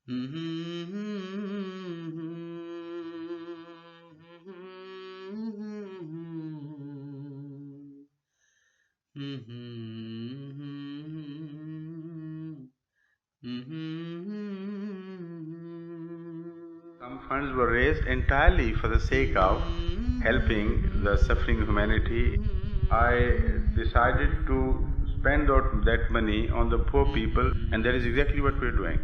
Some funds were raised entirely for the sake of helping the suffering humanity. I decided to spend that money on the poor people, and that is exactly what we're doing.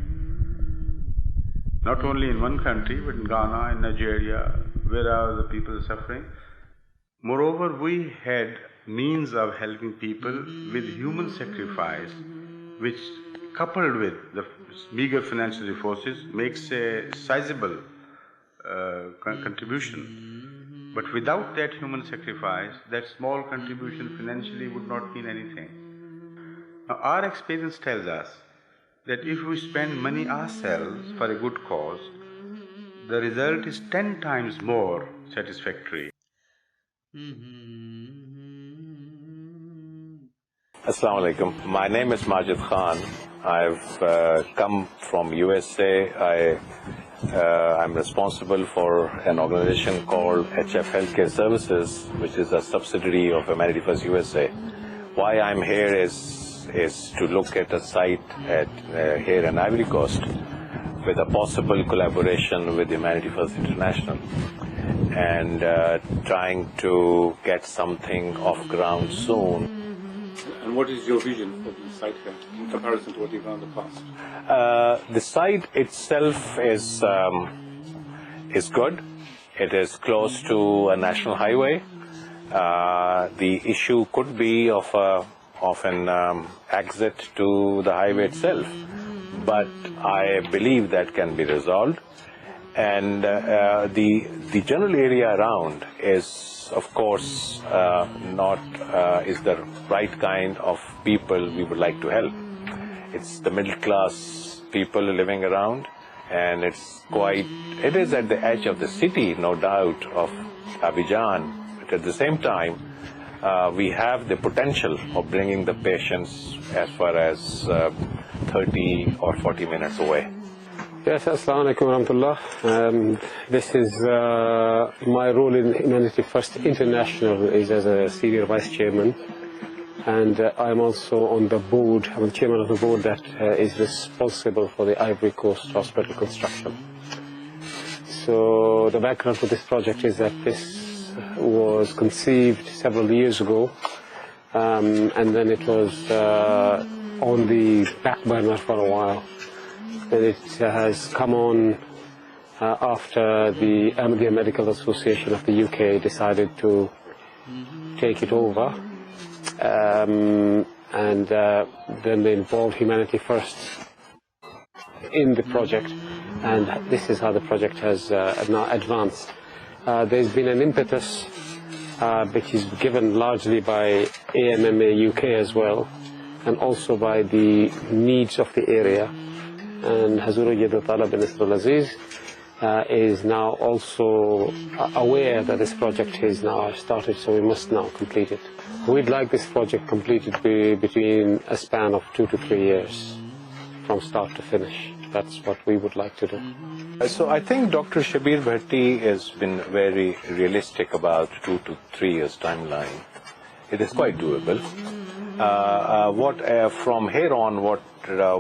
Not only in one country, but in Ghana, in Nigeria, wherever the people are suffering. Moreover, we had means of helping people with human sacrifice, which, coupled with the meager financial resources, makes a sizable contribution. But without that human sacrifice, that small contribution financially would not mean anything. Now, our experience tells us that if we spend money ourselves for a good cause, the result is 10 times more satisfactory. Assalamu alaikum. My name is Majid Khan. I've come from USA. I'm responsible for an organization called HF Healthcare Services, which is a subsidiary of Humanity First USA. Why I'm here is to look at a site here in Ivory Coast with a possible collaboration with Humanity First International, and trying to get something off ground soon. And what is your vision for the site here in comparison to what you've done in the past? The site itself is good. It is close to a national highway. The issue could be of an exit to the highway itself, but I believe that can be resolved. And the general area around is, of course, not is the right kind of people we would like to help. It's the middle class people living around, and it is at the edge of the city, no doubt, of Abidjan. But at the same time, we have the potential of bringing the patients as far as 30 or 40 minutes away. Yes, assalamu alaikum wa rahmatullah. This is my role in Humanity First International is as a senior vice chairman, and I'm also on the board. I'm the chairman of the board that is responsible for the Ivory Coast Hospital construction. So the background for this project is that this was conceived several years ago, and then it was on the back burner for a while. And it has come on after the Ahmadiyya Medical Association of the UK decided to take it over, and then they involved Humanity First in the project, and this is how the project has now advanced. There's been an impetus which is given largely by AMMA UK as well, and also by the needs of the area. And Hazur Talab bin Nasr al-Aziz is now also aware that this project is now started, so we must now complete it. We'd like this project completed between a span of 2 to 3 years, from start to finish. That's what we would like to do. So I think Dr. Shabir Bhatti has been very realistic about 2 to 3 years timeline. It is quite doable. From here on, what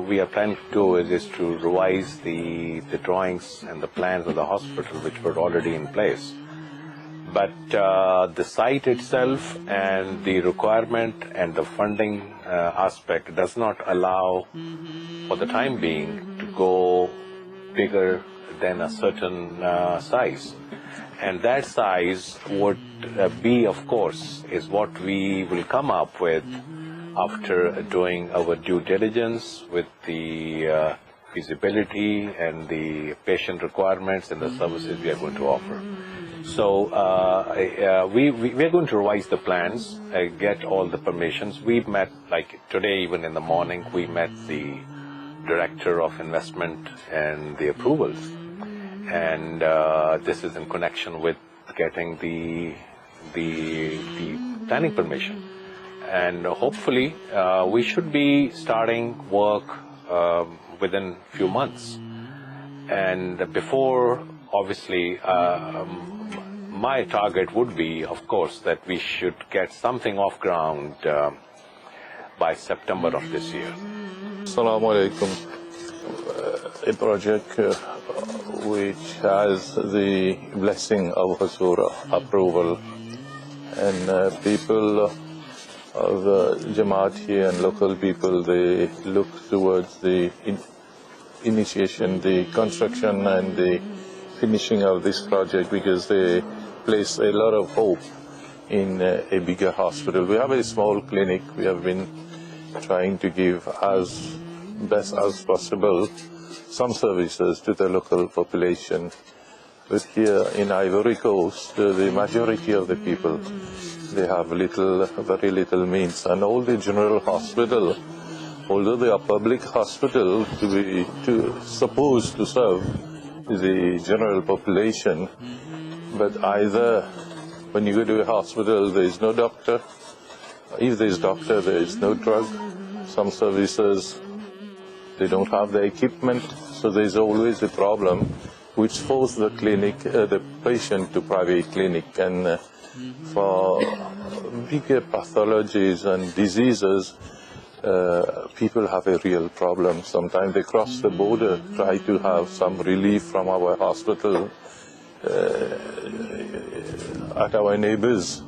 we are planning to do is to revise the drawings and the plans of the hospital, which were already in place. But the site itself and the requirement and the funding aspect does not allow, for the time being, to go bigger than a certain size. And that size would be, of course, is what we will come up with after doing our due diligence with the feasibility and the patient requirements and the services we are going to offer. So we are going to revise the plans, get all the permissions. We've met, like today, even in the morning, we met the Director of Investment and the approvals. And this is in connection with getting the planning permission. And hopefully we should be starting work within a few months. And before, obviously, my target would be, of course, that we should get something off ground by September of this year. Assalamu alaikum. A project which has the blessing of Huzur approval, and people of Jamaat here and local people, they look towards the initiation, the construction and the finishing of this project because they place a lot of hope in a bigger hospital. We have a small clinic. We have been trying to give as best as possible some services to the local population. But here in Ivory Coast, the majority of the people, they have very little means. And all the general hospital, although they are public hospital supposed to serve the general population, but either when you go to a hospital, there is no doctor. If there is doctor, there is no drug. Some services, they don't have the equipment, so there is always a problem which forces the patient to private clinic. And for bigger pathologies and diseases, people have a real problem. Sometimes they cross the border, try to have some relief from our hospital at our neighbors,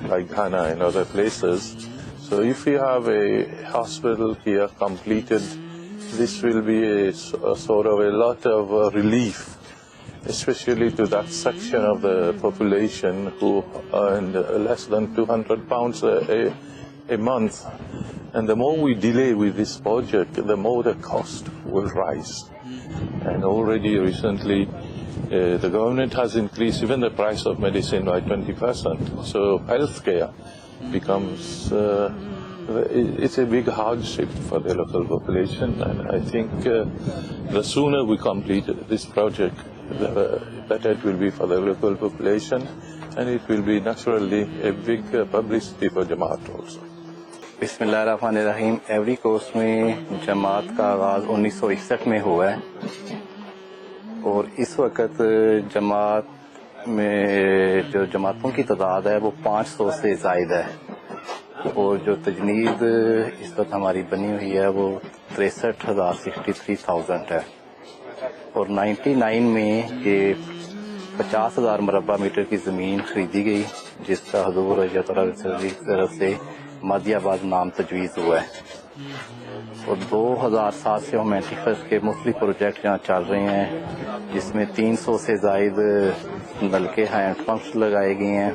like Ghana and other places. So if we have a hospital here completed, this will be a sort of a lot of relief, especially to that section of the population who earn less than 200 pounds a month. And the more we delay with this project, the more the cost will rise. And already recently, the government has increased even the price of medicine by 20%. So healthcare becomes, it's a big hardship for the local population. And I think the sooner we complete this project, the better it will be for the local population. And it will be naturally a big publicity for Jamaat also. बिस्मिल्लाहिर्रहमानिर्रहीम। Every coast में जमात का आगाज़ 1961 में हुआ है और इस वक्त जमात में जो जमातों की तादाद है वो 500 से ज़ायद है और जो तजनीद इस वक्त हमारी बनी हुई है वो 63,000 है और 99 में ये 50,000 मरबा मीटर की ज़मीन खरीदी गई जिसका हुज़ूर की तरफ से मादियाबाद नाम तजवीज़ हुआ है और 2007 से ह्यूमैनिटी फर्स्ट के मुख्तलिफ प्रोजेक्ट यहाँ चल रहे हैं जिसमें 300 से ज़ायद नलके हैंड पंप्स लगाए गए हैं,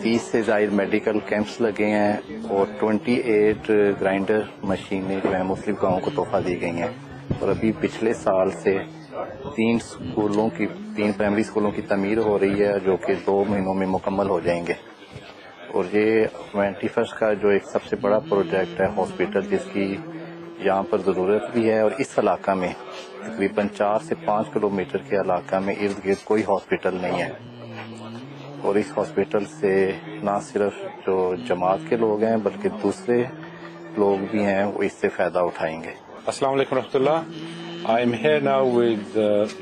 30 से ज़ायद मेडिकल कैंप्स लगे हैं और 28 ग्राइंडर मशीनें जो हैं मुख्तलिफ गाँवों को तोहफा दी गई हैं। और अभी पिछले साल से 3 प्राइमरी स्कूलों की तमीर हो रही है जो कि 2 महीनों में मुकम्मल हो जाएंगे। और ये ह्यूमैनिटी फर्स्ट का जो एक सबसे बड़ा प्रोजेक्ट है हॉस्पिटल जिसकी यहाँ पर ज़रूरत भी है और इस इलाका में तकरीबन 4 से 5 किलोमीटर के इलाका में इर्द गिर्द कोई हॉस्पिटल नहीं है और इस हॉस्पिटल से ना सिर्फ जो जमात के लोग हैं बल्कि दूसरे लोग भी हैं वो इससे फ़ायदा उठाएंगे। Assalamu alaikum warahmatullah. I am here now with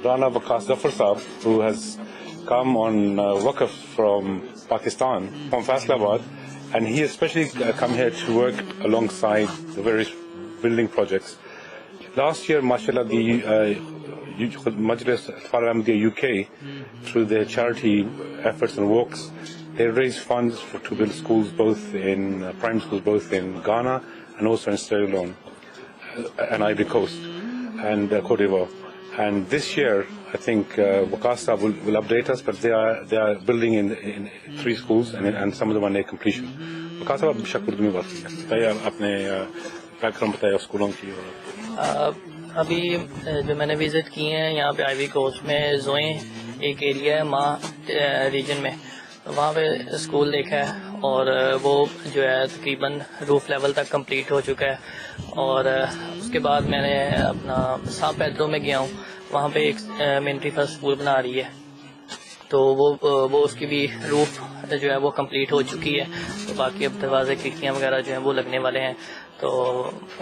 Rana Waqas Zafar Saab, who has come on Waqf from Pakistan, from Faisalabad, and he especially come here to work alongside the various building projects. Last year, mashallah, the Majlis Atfal Ahmadiyya UK, through their charity efforts and walks, they raised funds to build schools, both in primary schools, both in Ghana and also in Sierra Leone and Ivory Coast and Cote d'Ivoire. And this year, I think Waqas Saab will update us, but they are building in 3 schools and some of them are near completion. Waqas Saab, बेशक उर्दू में बात कीजिए, अपने background बताइए स्कूलों की। अभी जो मैंने विजिट किए हैं यहाँ पे आइवरी कोस्ट में जोए एक एरिया है माँ रीजन में, वहाँ पे स्कूल देखा है और वो जो है तकरीबन रूफ लेवल तक कंप्लीट हो चुका है। और उसके बाद मैंने अपना सान पेड्रो में गया हूँ, वहाँ पे एक मिलिट्री फर्स्ट स्कूल बना रही है तो वो उसकी भी रूफ जो है वो कंप्लीट हो चुकी है। तो बाकी अब दरवाजे खिड़कियाँ वगैरह जो हैं वो लगने वाले हैं। तो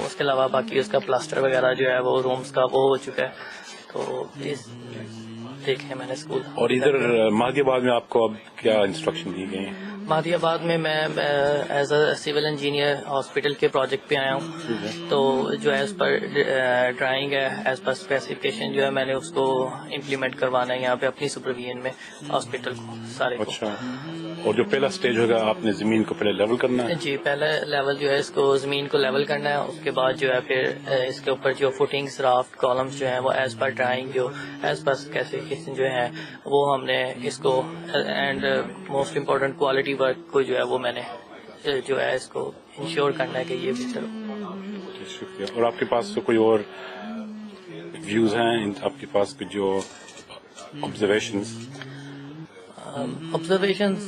उसके अलावा बाकी उसका प्लास्टर वगैरह जो है वो रूम्स का वो हो चुका है। तो इस देखे मैंने स्कूल। और इधर मादियाबाद में आपको अब क्या इंस्ट्रक्शन दी गई हैं? मादियाबाद में मैं as a civil engineer hospital के प्रोजेक्ट पे आया हूँ। तो जो एज पर ड्राइंग है एज पर स्पेसिफिकेशन जो है मैंने उसको इम्प्लीमेंट करवाना है यहाँ पे अपनी सुपरविजन में हॉस्पिटल को सारे को। अच्छा, और जो पहला स्टेज होगा आपने जमीन को पहले लेवल करना है? जी, पहला लेवल जो है इसको जमीन को लेवल करना है। उसके बाद जो है फिर इसके ऊपर जो फुटिंग्स राफ्ट कॉलम्स जो है वो एज पर ड्राइंग जो एज पर स्पेसिफिकेशन जो है वो हमने इसको and most important quality work को जो है वो मैंने जो है इसको इंश्योर करना है कि ये बेहतर हो। शुक्रिया। और आपके पास तो कोई और व्यूज हैं? आपके पास कुछ जो ऑब्जर्वेशंस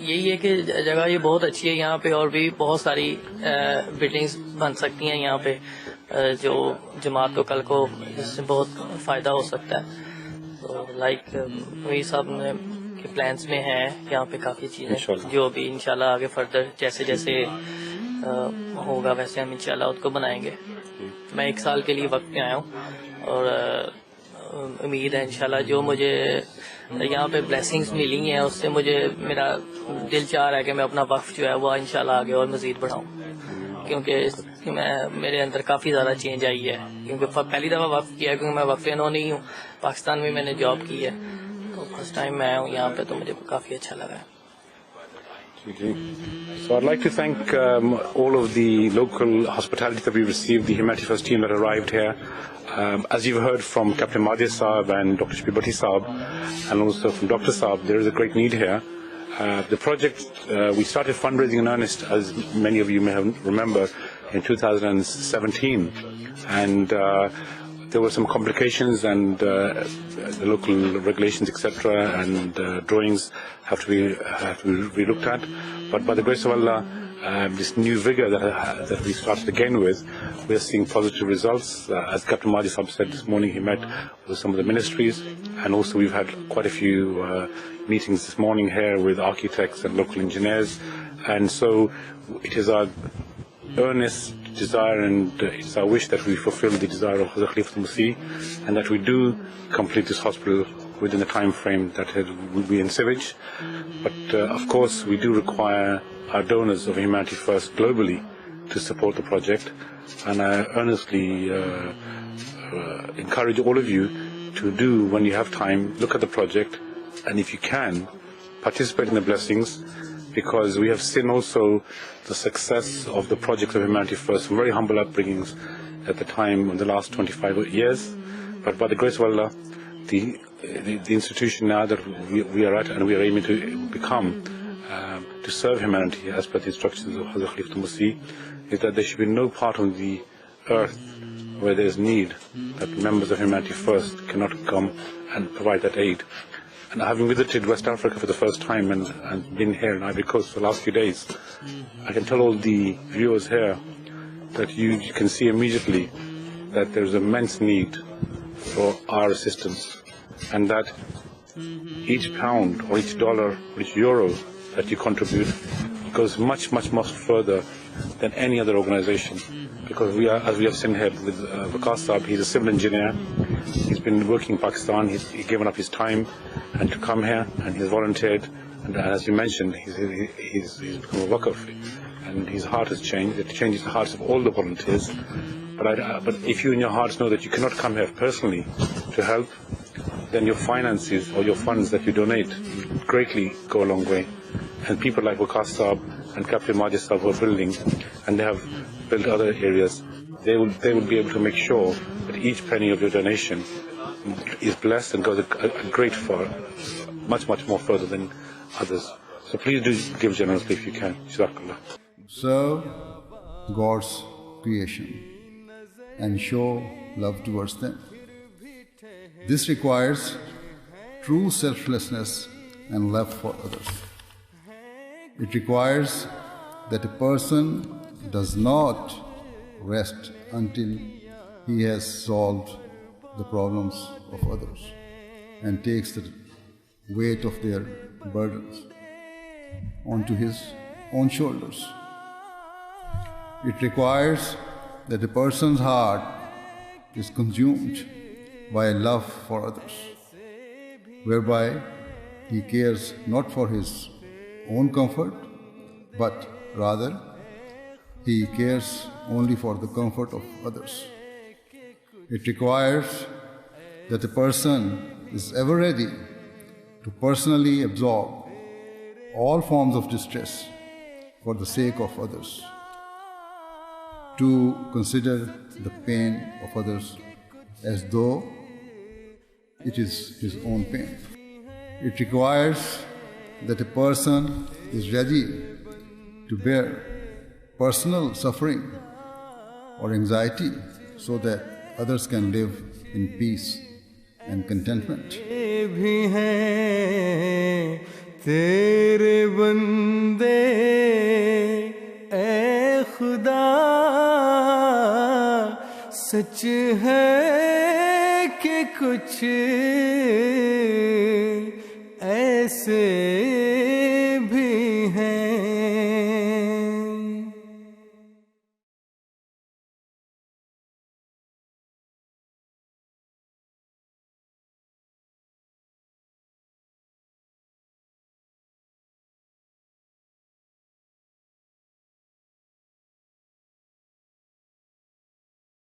यही है कि जगह ये बहुत अच्छी है यहाँ पे, और भी बहुत सारी बिल्डिंग्स बन सकती हैं यहाँ पे जो जमात को कल को इससे बहुत फ़ायदा हो सकता है। तो लाइक वही सब के प्लान्स में है यहाँ पे काफ़ी चीज़ें जो अभी इंशाल्लाह आगे फर्दर जैसे जैसे होगा वैसे हम इंशाल्लाह उसको बनाएंगे। मैं 1 साल के लिए वक्त पे आया हूँ और उम्मीद है इंशाल्लाह जो मुझे यहाँ पे ब्लेसिंग्स मिली हैं उससे मुझे मेरा दिल चाह रहा है कि मैं अपना वक्फ जो है वो इंशाल्लाह आगे और मज़ीद बढ़ाऊँ, क्योंकि मेरे अंदर काफ़ी ज़्यादा चेंज आई है। क्योंकि पहली दफ़ा वक्फ किया क्योंकि मैं वक्फ नो नहीं हूँ, पाकिस्तान में मैंने जॉब की है तो फर्स्ट टाइम मैं आया हूँ यहाँ पे तो मुझे काफ़ी अच्छा लगा है। So I'd like to thank all of the local hospitality that we received, the Humanity First team that arrived here. As you've heard from Captain Madhya Saab and Dr. Shpibati Saab, and also from Dr. Saab, there is a great need here. The project, we started fundraising in earnest, as many of you may remember, in 2017. And there were some complications and the local regulations, etc., and drawings have to be looked at. But by the grace of Allah, this new vigor that we started again with, we are seeing positive results. As Captain Mahdi Sahab said this morning, he met with some of the ministries, and also we've had quite a few meetings this morning here with architects and local engineers. And so it is our earnest desire and it's our wish that we fulfill the desire of Hazrat Khalifatul Masih and that we do complete this hospital within the time frame that will be envisaged. But of course we do require our donors of Humanity First globally to support the project, and I earnestly encourage all of you to do, when you have time, look at the project, and if you can, participate in the blessings, because we have seen also the success of the project of Humanity First from very humble upbringings at the time in the last 25 years. But by the grace of Allah, the institution now that we are at and we are aiming to become, to serve humanity as per the instructions of Hazrat Khalifatul Masih, is that there should be no part on the earth where there is need that members of Humanity First cannot come and provide that aid. And having visited West Africa for the first time and been here in Ivory Coast for the last few days, I can tell all the viewers here that you can see immediately that there is immense need for our assistance, and that each pound or each dollar or each euro that you contribute goes much further than any other organization. Because we are, as we have seen here with Vikas Saab, he's a civil engineer. He's been working in Pakistan. He's given up his time and to come here, and he's volunteered. And as you mentioned, he's become a wakaf, and his heart has changed. It changes the hearts of all the volunteers. But if you in your hearts know that you cannot come here personally to help, then your finances or your funds that you donate greatly go a long way. And people like Vikas Saab and Captain Mahdi Saab who are building, and they have built other areas, they will be able to make sure that each penny of your donation is blessed and goes a great far, much more further than others. So please do give generously if you can. Jazakallah. Serve God's creation and show love towards them. This requires true selflessness and love for others. It requires that a person does not rest until he has solved the problems of others and takes the weight of their burdens onto his own shoulders. It requires that a person's heart is consumed by a love for others, whereby he cares not for his own comfort, but rather he cares only for the comfort of others. It requires that a person is ever ready to personally absorb all forms of distress for the sake of others, to consider the pain of others as though it is his own pain. It requires that a person is ready to bear personal suffering or anxiety so that others can live in peace and contentment. तेरे बंदे ऐ खुदा सच है कि कुछ ऐसे